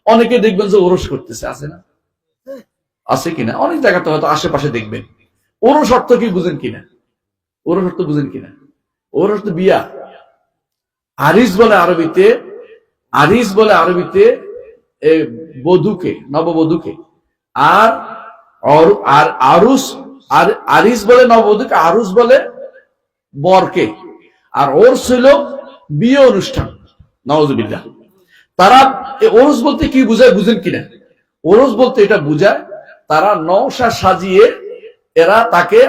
অনেকে দেখবেন যে ওরস করতেছে, আছে না? আছে কিনা? অনেক জায়গাতে হয়তো আশেপাশে দেখবেন। ওরস অর্থ কি বুঝেন কিনা? ওরস অর্থ বুঝেন কিনা? ওরস তো বিয়া। আরিস বলে আরবিতে, আরিস বলে আরবিতে বধূকে, নববধূকে। আর আর আরুস, আর আরিস বলে নববধূকে, আরুস বলে বরকে। আর ওরস হইল বিয়ে অনুষ্ঠান। নাউজুবিল্লাহ। তারা ওরস বলতে কি বুঝায় বুঝেন কিনা? ওরস বলতে এটা বুঝায় তারা নওশা সাজিয়ে এরা তাকে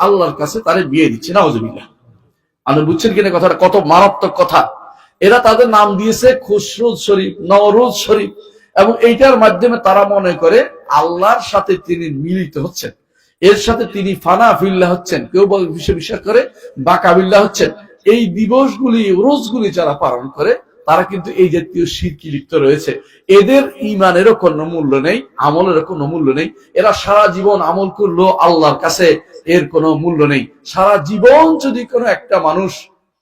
আল্লাহর কাছে তারে বিয়ে দিচ্ছে। নাউজুবিল্লাহ। আপনি বুঝছেন কিনা কথাটা? কত মারাত্মক কথা। এরা তাদের নাম দিয়েছে খুসরুজ শরীফ, নওরোজ শরীফ, এবং এইটার মাধ্যমে তারা মনে করে আল্লাহর সাথে তিনি মিলিত হচ্ছেন, এর সাথে তিনি ফানা ফিল্লাহ হচ্ছেন, কেউ বল বিশ্বাস করে বাকাবিল্লাহ হচ্ছেন। এই দিবসগুলি, রোজগুলি যারা পালন করে তারা কিন্তু এই জাতীয় শিরকি লিপ্ত রয়েছে। এদের ঈমানেরও কোনো মূল্য নেই, আমলেরও কোনো মূল্য নেই। এরা সারা জীবন আমল করলো, আল্লাহর কাছে এর কোনো মূল্য নেই। সারা জীবন যদি কোনো একটা মানুষ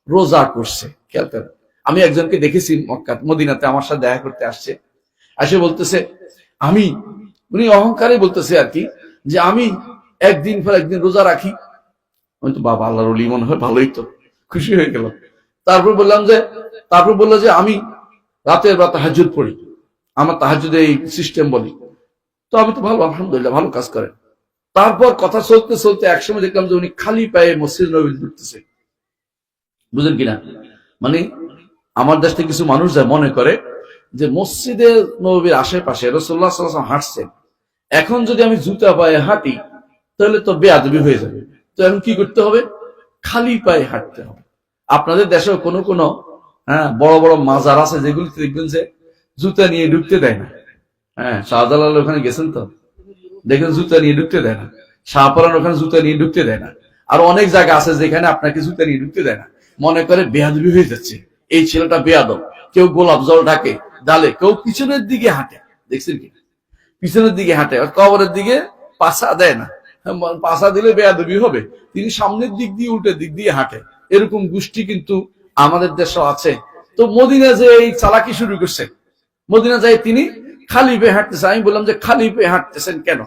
রোজা করছে, খেয়াল করেন, আমি একজনকে দেখেছি মক্কা মদিনাতে আমার সাথে দেখা করতে আসছে, এসে বলতেছে আমি, উনি অহংকারে বলতেছে আর কি, যে আমি একদিন পর একদিন রোজা রাখি। আমি তো বাবা আল্লাহর ওলি মনে হয়, ভালোই তো, খুশি হয়ে গেল। তারপর বললো যে আমি রাতের বা তাহাজ্জুদ পড়ি, আমার তাহাজ্জুদে এই সিস্টেম বলি। তো আমি তো ভালো, আলহামদুলিল্লাহ, ভালো কাজ করেন। তারপর কথা চলতে চলতে একসময় দেখলাম যে উনি খালি পায়ে মসজিদ নববী ঢুকতেছে। বুঝলেন কিনা? মানে আমার দেশ থেকে কিছু মানুষ যায় মনে করে যে মসজিদে নববীর আশেপাশে রাসূলুল্লাহ সাল্লাল্লাহু আলাইহি ওয়াসাল্লাম হাঁটছেন, এখন যদি আমি জুতা পায়ে হাঁটি তাহলে তো বেয়াদবি হয়ে যাবে। তো এখন কি করতে হবে? খালি পায়ে হাঁটতে হবে। আপনাদের দেশেও কোনো কোনো বড় বড় মাজার আছে যেগুলিতে দেখবেন যে জুতা নিয়ে ঢুকতে দেয় না। শাহজালাল ওখানে গেছেন তো, দেখেন জুতা নিয়ে ঢুকতে দেয় না। শাহপরান ওখানে জুতা নিয়ে ঢুকতে দেয় না। আর অনেক জায়গা আছে যেখানে আপনাকে জুতা নিয়ে ঢুকতে দেয় না। মনে করে বেয়াদবি হয়ে যাচ্ছে, এই ছেলেটা বেয়াদব। কেউ গোলাপ জল ঢাকে ডালে, কেউ পিছনের দিকে হাঁটে, দেখছেন কি? পিছনের দিকে হাঁটে, কবরের দিকে পাছা দেয় না। পাছা দিলে বেয়াদবি হবে। তিনি সামনের দিক দিয়ে উল্টো দিক দিয়ে হাঁটে। এরকম গোষ্ঠী কিন্তু আমাদের দেশেও আছে। তো মদিনা যে এই চালাকি শুরু করছে, মদিনা যায় তিনি খালি পেয়ে হাঁটতেছে। আমি বললাম যে খালি পেয়ে হাঁটতেছেন কেন?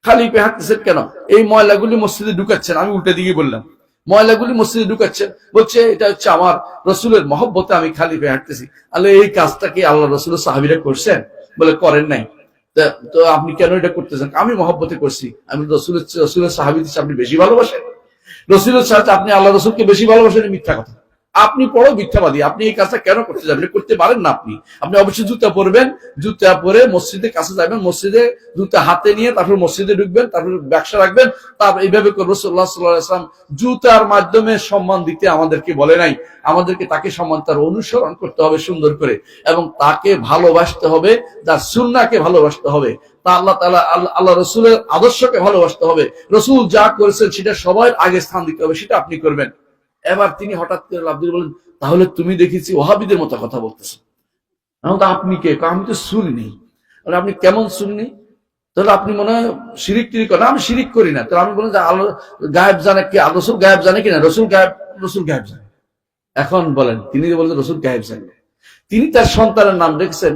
খালি পেয়ে হাঁটতেছেন কেন? এই ময়লাগুলি মসজিদে ঢুকাচ্ছেন। আমি উল্টে দিকে বললাম ময়লাগুলি মসজিদে ঢুকাচ্ছেন। বলছে এটা হচ্ছে আমার রসুলের মহব্বতে আমি খালি পেয়ে হাঁটতেছি। তাহলে এই কাজটা কি আল্লাহ রসুলের সাহাবীরা করছেন? বলে করেন নাই। তো আপনি কেন এটা করতেছেন? আমি মহব্বতে করছি। আমি রসুলের সাহাবীদের আপনি বেশি ভালোবাসেন, রসুলের সাথে আপনি আল্লাহ রসুলকে বেশি ভালোবাসেন, মিথ্যা কথা। আপনি বড় মিথ্যাবাদী। আপনি এই কাজটা কেন করতে যাবেন? করতে পারেন না। আপনি অবশ্যই জুতা পরবেন, জুতা পরে মসজিদের কাছে যাবেন, মসজিদে জুতা হাতে নিয়ে তারপর মসজিদে ঢুকবেন, তারপর ব্যবসা রাখবেন। তারপর এইভাবে করে রাসূলুল্লাহ সাল্লাল্লাহু আলাইহি ওয়াসাল্লাম জুতার মাধ্যমে সম্মান দিতে আমাদেরকে বলে নাই। আমাদেরকে তাকে সম্মান, তার অনুসরণ করতে হবে সুন্দর করে, এবং তাকে ভালোবাসতে হবে, তার সুন্নাহকে ভালোবাসতে হবে, তা আল্লাহ রসুলের আদর্শকে ভালোবাসতে হবে। রসুল যা করেছেন সেটা সবার আগে স্থান দিতে হবে, সেটা আপনি করবেন। এবার তিনি হঠাৎ করে আব্দুল বলেন, তাহলে তুমি দেখেছি ওহাবিদের মতো কথা বলতেছো। আপনি কে? আমি তো শুনিনি। আপনি কেমন শুননি? তাহলে আপনি মনে হয় শিরিক টিরিক করেন। আমি শিরিক করি না। তাহলে আমি বলেন যে আল্লাহ গায়েব জানে কি? রসুল গায়েব জানে কিনা? রসুল গায়েব জানে। এখন বলেন, তিনি বলেন রসুল গায়েব জানে। তিনি তার সন্তানের নাম রেখেছেন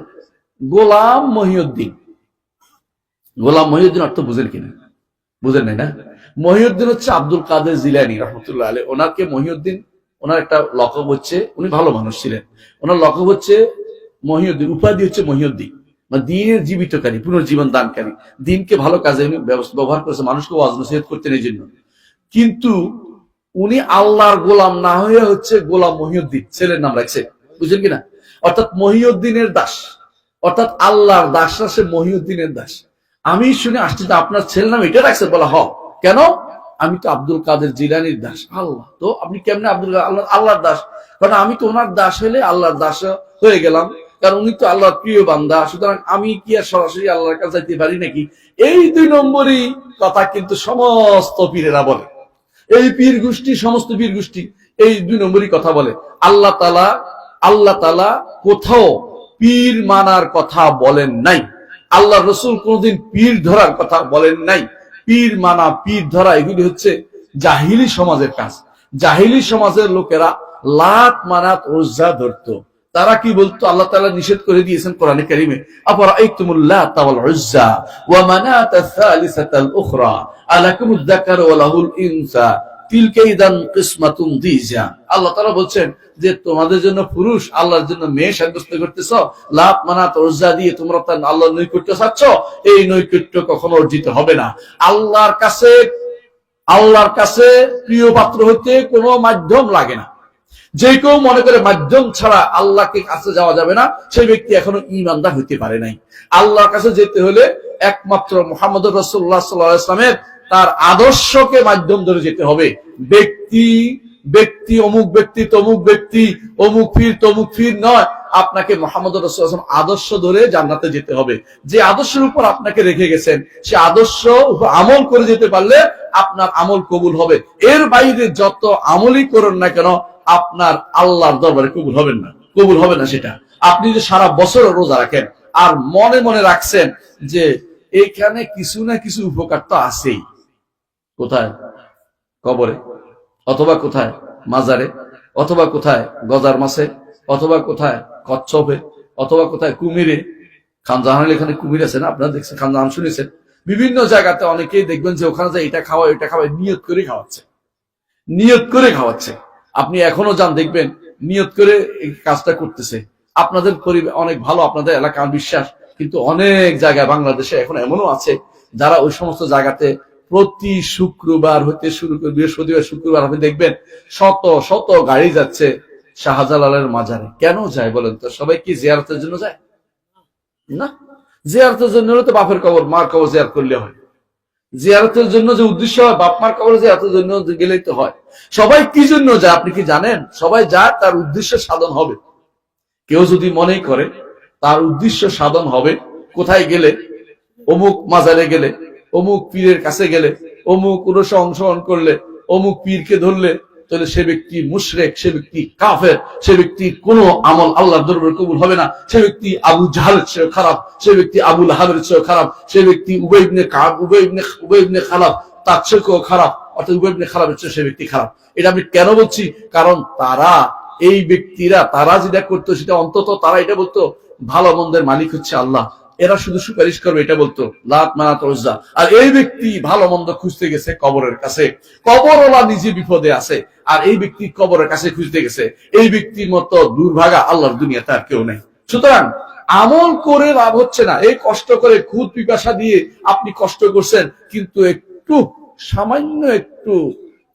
গোলাম মহিউদ্দিন। গোলাম মহিউদ্দিন অর্থ বুঝেন কিনা? বুঝেন নাই না? মহিউদ্দিন হচ্ছে আব্দুল কাদের জিলানী রহমতুল্লাহ আলাইহি। ওনাকে মহিউদ্দিন, ওনার একটা লকব হচ্ছে, উনি ভালো মানুষ ছিলেন, ওনার লকব হচ্ছে মহিউদ্দিন, উপাধি হচ্ছে মহিউদ্দিন, মানে দিনের জীবিতকারী, পুনর্জীবন দানকারী। দিনকে ভালো কাজে উনি ব্যবহার করেছে, মানুষকে ওয়াজ নসিহত করতেন এই জন্য। কিন্তু উনি আল্লাহর গোলাম না হয়ে হচ্ছে গোলাম মহিউদ্দিন, ছেলের নাম রাখছে। বুঝলেন কিনা? অর্থাৎ মহিউদ্দিনের দাস, অর্থাৎ আল্লাহর দাস, সে মহিউদ্দিনের দাস। আমি শুনে আসছি যে আপনার ছেলের নাম এটা রাখছে। বলা হ, কেন? আমি তো আব্দুল কাদের জিলানীর দাস। আল্লাহ, তো আপনি কেমনে আল্লাহর দাস? কারণ আমি তো ওনার দাস হলে আল্লাহর দাস হয়ে গেলাম, কারণ উনি তো আল্লাহর প্রিয় বান্দা। সুতরাং আমি কি আর সরাসরি আল্লাহর কাছে যাইতে পারি নাকি? এই 2 নম্বরই কথা কিন্তু সমস্ত পীরেরা বলে। এই পীর গোষ্ঠী, সমস্ত পীর গোষ্ঠী এই 2 নম্বরই কথা বলে। আল্লাহ তাআলা কোথাও পীর মানার কথা বলেন নাই। আল্লাহ রসুল কোনদিন পীর ধরার কথা বলেন নাই। পীর মানা, পীর ধরা এগুলি হচ্ছে জাহিলি সমাজের কাজ। জাহিলি সমাজের লোকেরা লাত মানাত উজ্জা ধরতো, তারা কি বলতো? আল্লাহ তাআলা নিষেধ করে দিয়েছেন কোরআনে কারীমে, আফারাআইতুমুল লাতা ওয়াল উজ্জা ওয়া মানাতা আস-সালিসাতাল উখরা আলাকুমুয যাকারু ওয়া লাহুল উনসা তিলকা ইযান কিসমাতুন দিজা। আল্লাহ তাআলা বলছেন যে তোমাদের জন্য পুরুষ, আল্লাহর জন্য মেয়ে সাব্যস্ত করতেছো, লাত মানাত উজ্জা দিয়ে তোমরা তার আল্লাহর নৈকট্য চাচ্ছ, এই নৈকট্য কখনো অর্জিত হবে না। আল্লাহর কাছে প্রিয় পাত্র হতে কোনো মাধ্যম লাগে না। যে কেউ মনে করে মাধ্যম ছাড়া আল্লাহকে কাছে যাওয়া যাবে না, সেই ব্যক্তি এখনো ঈমানদার হইতে পারে নাই। আল্লাহর কাছে যেতে হলে একমাত্র মুহাম্মদুর রাসূলুল্লাহ সাল্লাল্লাহু আলাইহি ওয়াসাল্লামের তার আদর্শকে মাধ্যম ধরে যেতে হবে। ব্যক্তি অমুক ব্যক্তি তমুক ব্যক্তি, অমুক পীর তমুক পীর নয়, আপনাকে মুহাম্মদুর রাসূলুল্লাহ সাল্লাল্লাহু আলাইহি ওয়াসাল্লাম আদর্শ ধরে জান্নাতে যেতে হবে। যে আদর্শের উপর আপনাকে রেখে গেছেন, সে আদর্শ আমল করে যেতে পারলে আপনার আমল কবুল হবে। এর বাইরে যত আমলই করুন না কেন, আপনার আল্লাহর দরবারে কবুল হবে না সেটা। আপনি যে সারা বছর রোজা রাখেন আর মনে মনে রাখছেন যে এখানে কিছু না কিছু উপকার তো আছেই, কোথায়? কবরে, অথবা কোথায়? মাজারে, অথবা কোথায়? গজার মাছে, অথবা কোথায়? কচ্ছপে, অথবা কোথায়? কুমিরে। খানজাহানের এখানে কুমির আছে না, আপনারা দেখছেন, খানজাহান শুনেছেন। বিভিন্ন জায়গাতে অনেকেই দেখবেন যে ওখানে যায় এটা খাওয়া ওইটা খাওয়া, নিয়ত করে খাওয়াচ্ছে। আপনি এখনো যান, দেখবেন নিয়ত করে এই কাজটা করতেছে। আপনাদের পরিবার অনেক ভালো, আপনাদের এলাকার বিশ্বাস, কিন্তু অনেক জায়গায় বাংলাদেশে এখন এমনও আছে যারা ওই সমস্ত জায়গাতে প্রতি শুক্রবার হতে শুরু করে বৃহস্পতিবার শুক্রবার আপনি দেখবেন শত শত গাড়ি যাচ্ছে শাহজালালের মাজারে। কেন যায় বলেন তো? সবাই কি জিয়ারতের জন্য যায়? না, জিয়ারতের জন্য তো বাপের কবর মার কবর জিয়ারত করলে হয়। জিয়ারতের জন্য যে উদ্দেশ্য হয়, বাপ মার কবর জিয়ারতের জন্য গেলেই তো হয়। সবাই কি জন্য যায় আপনি কি জানেন? সবাই যায় তার উদ্দেশ্য সাধন হবে। কেউ যদি মনে করে তার উদ্দেশ্য সাধন হবে, কোথায় গেলে? অমুক মাজারে গেলে, অমুক পীরের কাছে গেলে, অমুক উরসে অংশগ্রহণ করলে, অমুক পীরকে ধরলে, তাহলে সে ব্যক্তি মুশরিক, সে ব্যক্তি কাফের, সে ব্যক্তি কোনো আমল আল্লাহর দরবারে কবুল হবে না। সে ব্যক্তি আবু জাহলের চেয়ে খারাপ, সে ব্যক্তি আবু লাহাবের চেয়ে খারাপ, সে ব্যক্তি উবাই ইবনে কাব, উবাই ইবনে খালাব তার চেয়েও খারাপ, অর্থাৎ উবাই ইবনে খালাবের চেয়ে সে ব্যক্তি খারাপ। এটা আমি কেন বলছি? কারণ এই ব্যক্তিরা তারা যেটা করতো সেটা অন্তত তারা এটা বলতো ভালো মন্দের মালিক হচ্ছে আল্লাহ, এরা শুধু সুপারিশ করবে, এটা বলতো লাত মানাত উজ্জা। আর এই ব্যক্তি ভালো মন্দ খুঁজতে গেছে কবরের কাছে, কবরওয়ালা নিজে বিপদে আছে, আর এই ব্যক্তি কবরের কাছে খুঁজতে গেছে। এই ব্যক্তির মতো দুর্ভাগা আল্লাহর দুনিয়াতে আর কেউ নেই। সুতরাং আমল করে লাভ হচ্ছে না। এই কষ্ট করে খুদ পিপাসা দিয়ে আপনি কষ্ট করছেন, কিন্তু সামান্য একটু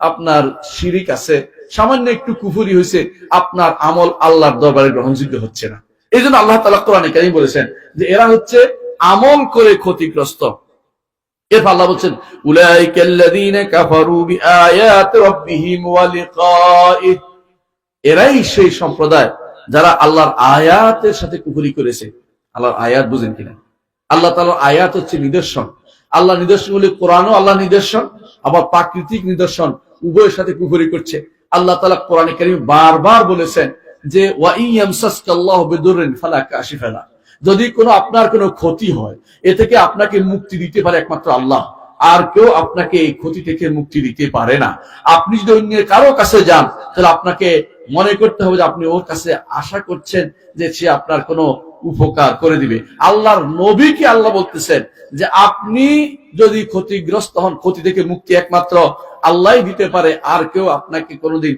আপনার শিরিক আছে, সামান্য একটু কুফরি হয়েছে, আপনার আমল আল্লাহর দরবারে গ্রহণযোগ্য হচ্ছে না। এই জন্য আল্লাহ তাআলা কোরআনে কারীম বলেছেন যে এরা হচ্ছে আমল করে ক্ষতিগ্রস্ত। এরপর আল্লাহ বলছেন উলাইকাল্লাযীনা কাফারু বিআয়াতি রাব্বিহিম ওয়া লিকাইহি, এরাই সেই সম্প্রদায় যারা আল্লাহর আয়াতের সাথে কুফরি করেছে। আল্লাহর আয়াত বুঝেন কিনা? আল্লাহ তাআলার আয়াত হচ্ছে নিদর্শন। আল্লাহ নিদর্শনগুলি কোরআনও আল্লাহ নিদর্শন, আবার প্রাকৃতিক নিদর্শন, উভয়ের সাথে কুফরি করছে। আল্লাহ তাআলা কোরআনে কারীমে বারবার বলেছেন যে ওয়া ইয়ামসাসকাল্লাহু বিদুররিন ফালা কাশিফা লাহু, যদি আপনার কোনো ক্ষতি হয়, এ থেকে আপনাকে মুক্তি দিতে পারে একমাত্র আল্লাহ, আর কেউ আপনাকে এই ক্ষতি থেকে মুক্তি দিতে পারে না। আপনি যদি অন্যের কারো কাছে যান, তাহলে আপনাকে মনে করতে হবে যে আপনি ওর কাছে আশা করছেন যে সে আপনার কোনো উপকার করে দিবে। আল্লাহর নবীকে আল্লাহ বলতেছেন যে আপনি যদি ক্ষতিগ্রস্ত হন, ক্ষতি থেকে মুক্তি একমাত্র আল্লাহই দিতে পারে, আর কেউ আপনাকে কোনোদিন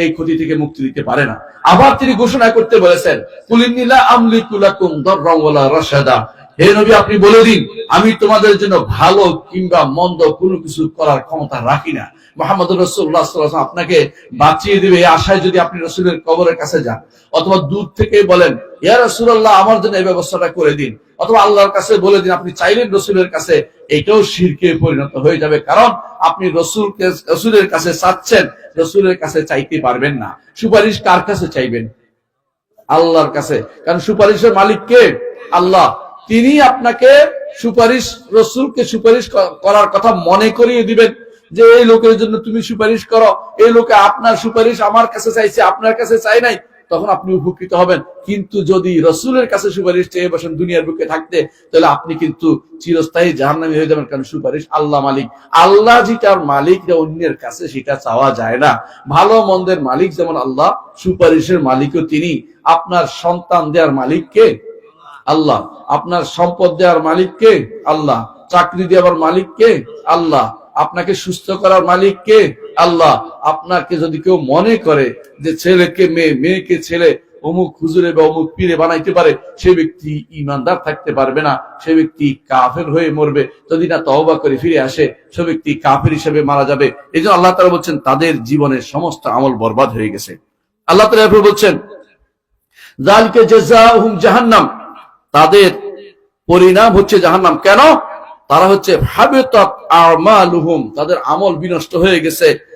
এই ক্ষতি থেকে মুক্তি দিতে পারে না। আবার তিনি ঘোষণা করতে বলেছেন কুলিন্নী লা আমলিকু লাকুম দাররান ওয়ালা রাশাদা, হে নবী আপনি বলে দিন আমি তোমাদের জন্য ভালো কিংবা মন্দ কোনো কিছু করার ক্ষমতা রাখি না। মুহাম্মদুর রাসূলুল্লাহ সাল্লাল্লাহু আলাইহি ওয়াসাল্লাম আপনাকে বাঁচিয়ে দিবে এই আশায় যদি আপনি রাসূলের কবরের কাছে যান, অথবা দূর থেকে বলেন ইয়া রাসূলুল্লাহ আমার জন্য এই ব্যবস্থাটা করে দিন, অথবা আল্লাহর কাছে বলে দিন, আপনি চাইলেন রাসূলের কাছে, এটাও শিরকে পরিণত হয়ে যাবে। কারণ আপনি রাসূলের কাছে চাচ্ছেন, রাসূলের কাছে চাইতে পারবেন না। সুপারিশ কার কাছে চাইবেন? আল্লাহর কাছে। কারণ সুপারিশের মালিক কে? আল্লাহ। তিনি আপনাকে সুপারিশ, রাসূলকে সুপারিশ করার কথা মনে করিয়ে দিবেন যে এই লোকের জন্য তুমি সুপারিশ করো, এই লোকে আপনার সুপারিশ আমার কাছে চাইছে, আপনার কাছে চাই নাই, তখন আপনি উপকৃত হবেন। কিন্তু যদি রসুলের কাছে সুপারিশ চেয়ে বসেন দুনিয়ার বুকে থাকতে, তাহলে আপনি কিন্তু চিরস্থায়ী জাহান্নামী হয়ে যাবেন। কারণ সুপারিশ আল্লাহ মালিক, আল্লাহ যেটার মালিক অন্যের কাছে সেটা চাওয়া যায় না। ভালো মন্দের মালিক যেমন আল্লাহ, সুপারিশের মালিকও তিনি। আপনার সন্তান দেওয়ার মালিক কে? আল্লাহ। আপনার সম্পদ দেওয়ার মালিক কে? আল্লাহ। চাকরি দেওয়ার মালিক কে? আল্লাহ। আপনাকে সুস্থ করার মালিক কে? আল্লাহ। আপনাকে যদি কেউ মনে করে যে ছেলেকে মেয়ে, মেয়েকে ছেলে অমুক হুজুরে বা অমুক পীরে বানাইতে পারে, সে ব্যক্তি ইমানদার থাকতে পারবে না, সে ব্যক্তি কাফের হয়ে মরবে। যদি না তওবা করে ফিরে আসে, সে ব্যক্তি কাফের হিসেবে মারা যাবে। এই জন্য আল্লাহ তাআলা বলছেন তাদের জীবনের সমস্ত আমল বরবাদ হয়ে গেছে। আল্লাহ তাআলা বলছেন যালিকা জাযাউহুম জাহান্নাম, তাদের পরিণাম হচ্ছে জাহান্নাম। কেন? তারা হচ্ছে হাবিতাত আমালুহুম, তাদের আমল বিনষ্ট হয়ে গেছে।